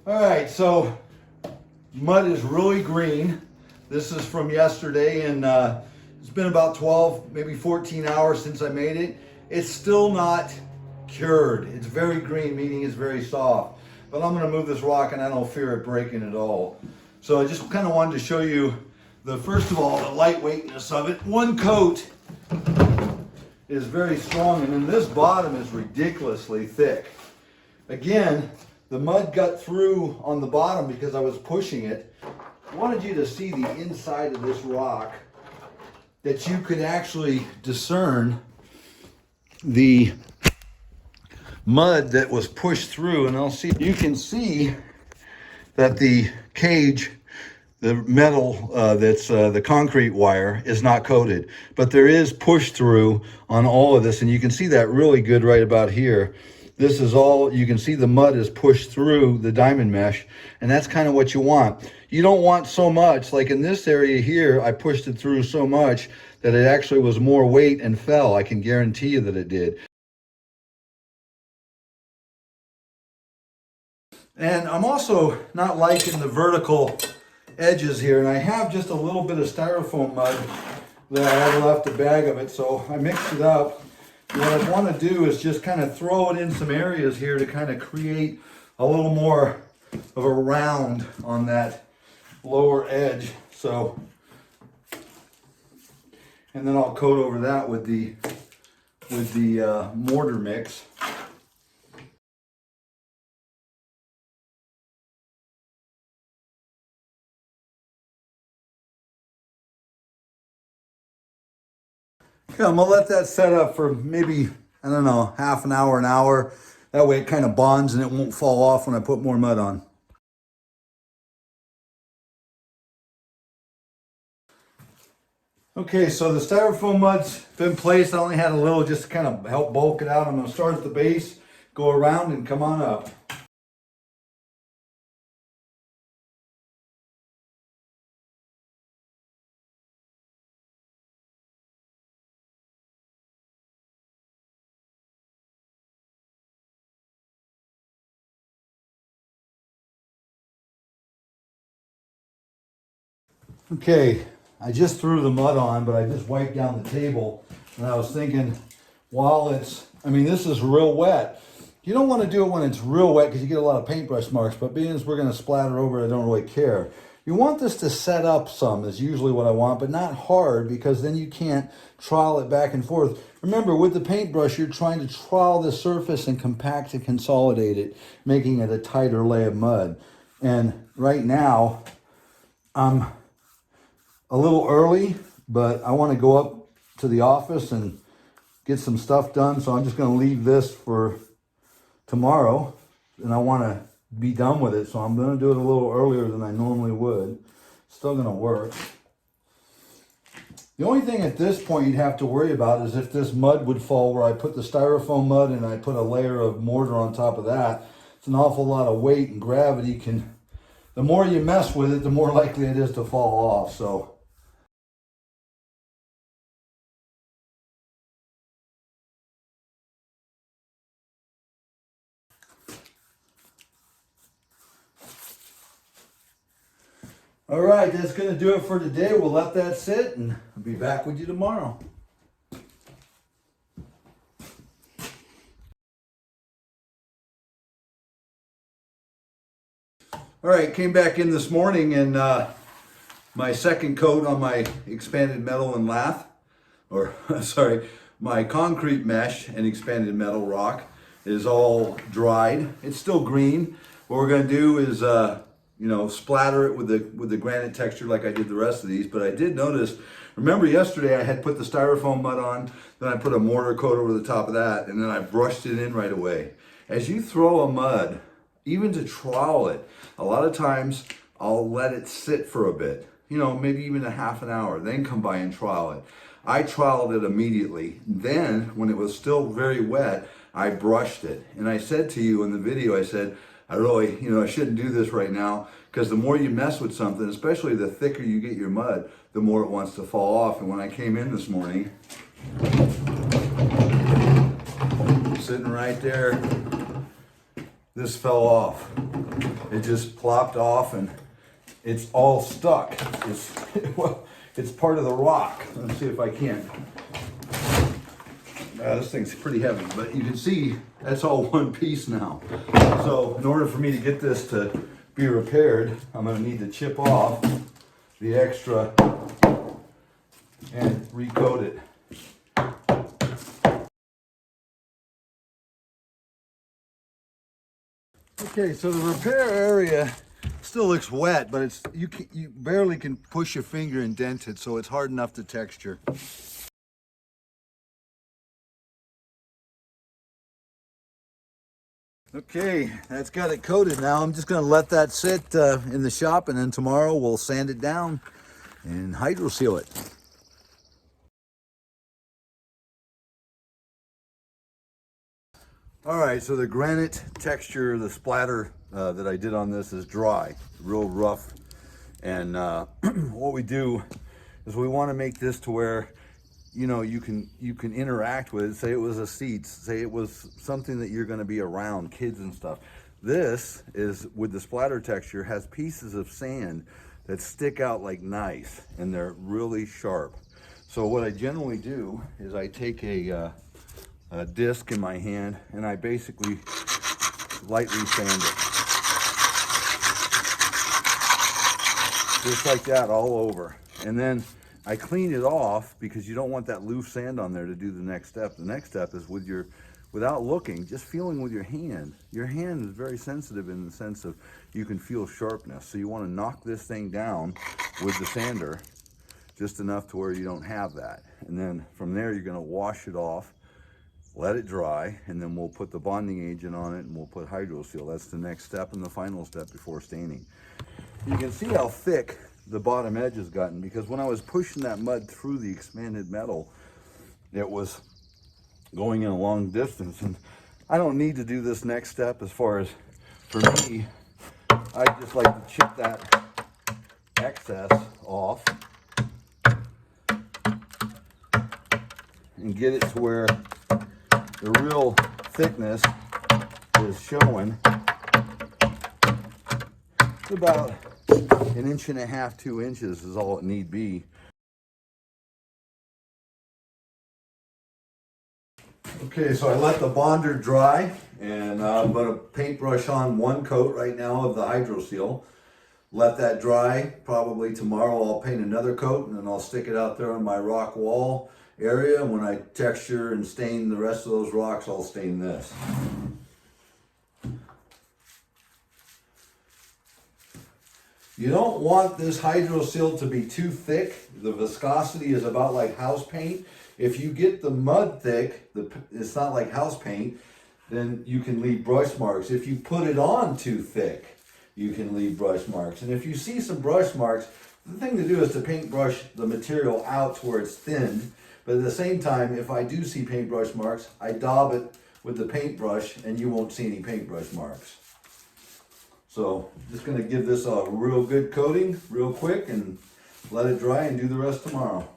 All right, so mud is really green. This is from yesterday, and it's been about 12, maybe 14 hours since I made it. It's still not cured. It's very green, meaning it's very soft. But I'm gonna move this rock and I don't fear it breaking at all. So I just kind of wanted to show you first of all, the lightweightness of it. One coat is very strong, and then this bottom is ridiculously thick. Again, the mud got through on the bottom because I was pushing it. I wanted you to see the inside of this rock, that you could actually discern the mud that was pushed through, and you can see that the cage, the metal that's the concrete wire, is not coated, but there is push through on all of this, and you can see that really good right about here. This is all, you can see the mud is pushed through the diamond mesh, and that's kind of what you want. You don't want so much, like in this area here, I pushed it through so much that it actually was more weight and fell. I can guarantee you that it did. And I'm also not liking the vertical edges here, and I have just a little bit of styrofoam mud that I have left, a bag of it, so I mixed it up. What I want to do is just kind of throw it in some areas here to kind of create a little more of a round on that lower edge. So, and then I'll coat over that with the mortar mix. Okay, I'm gonna let that set up for maybe, I don't know, half an hour, an hour. That way it kind of bonds and it won't fall off when I put more mud on. Okay, so the styrofoam mud's been placed. I only had a little just to kind of help bulk it out. I'm gonna start at the base, go around and come on up. Okay, I just threw the mud on, but I just wiped down the table, and I was thinking, while this is real wet. You don't want to do it when it's real wet because you get a lot of paintbrush marks, but being as we're going to splatter over it, I don't really care. You want this to set up some, is usually what I want, but not hard, because then you can't trowel it back and forth. Remember, with the paintbrush, you're trying to trowel the surface and compact and consolidate it, making it a tighter lay of mud. And right now, I'm a little early, but I want to go up to the office and get some stuff done. So I'm just going to leave this for tomorrow, and I want to be done with it. So I'm going to do it a little earlier than I normally would. Still going to work. The only thing at this point you'd have to worry about is if this mud would fall where I put the styrofoam mud and I put a layer of mortar on top of that. It's an awful lot of weight, and gravity can, the more you mess with it, the more likely it is to fall off. So all right, that's going to do it for today. We'll let that sit, and I'll be back with you tomorrow. All right, came back in this morning, and my second coat on my expanded metal and lath, or sorry, my concrete mesh and expanded metal rock is all dried. It's still green. What we're going to do is splatter it with the granite texture like I did the rest of these. But I did notice, remember yesterday I had put the styrofoam mud on, then I put a mortar coat over the top of that, and then I brushed it in right away. As you throw a mud, even to trowel it, a lot of times I'll let it sit for a bit, maybe even a half an hour, then come by and trowel it. I troweled it immediately. Then when it was still very wet, I brushed it. And I said to you in the video, I said, I really, I shouldn't do this right now, because the more you mess with something, especially the thicker you get your mud, the more it wants to fall off. And when I came in this morning, sitting right there, this fell off. It just plopped off and it's all stuck. It's, well, it's part of the rock. Let's see if I can. This thing's pretty heavy, but you can see that's all one piece now. So in order for me to get this to be repaired, I'm going to need to chip off the extra and recoat it. Okay, so the repair area still looks wet, but it's you barely can push your finger and dent it, so it's hard enough to texture. Okay, that's got it coated now. I'm just going to let that sit in the shop, and then tomorrow we'll sand it down and hydro seal it. All right, so the granite texture, the splatter that I did on this is dry, real rough. And what we do is we want to make this to where, you know, you can interact with it. Say it was a seat, say it was something that you're going to be around, kids and stuff. This is, with the splatter texture, has pieces of sand that stick out like knives, and they're really sharp. So what I generally do is I take a disc in my hand and I basically lightly sand it. Just like that all over. And then I clean it off because you don't want that loose sand on there to do the next step. The next step is with your, without looking, just feeling with your hand. Your hand is very sensitive in the sense of you can feel sharpness. So you want to knock this thing down with the sander just enough to where you don't have that. And then from there you're going to wash it off, let it dry, and then we'll put the bonding agent on it and we'll put hydro seal. That's the next step and the final step before staining. You can see how thick the bottom edge has gotten, because when I was pushing that mud through the expanded metal, it was going in a long distance. And I don't need to do this next step. As far as, for me, I just like to chip that excess off and get it to where the real thickness is showing. It's about 1.5 inches, 2 inches is all it need be. Okay, so I let the bonder dry, and I'm going to paintbrush on one coat right now of the hydro seal. Let that dry. Probably tomorrow I'll paint another coat, and then I'll stick it out there on my rock wall area. When I texture and stain the rest of those rocks, I'll stain this. You don't want this hydro seal to be too thick. The viscosity is about like house paint. If you get the mud thick, it's not like house paint, then you can leave brush marks. If you put it on too thick, you can leave brush marks. And if you see some brush marks, the thing to do is to paintbrush the material out to where it's thinned. But at the same time, if I do see paintbrush marks, I daub it with the paintbrush and you won't see any paintbrush marks. So just going to give this a real good coating real quick and let it dry and do the rest tomorrow.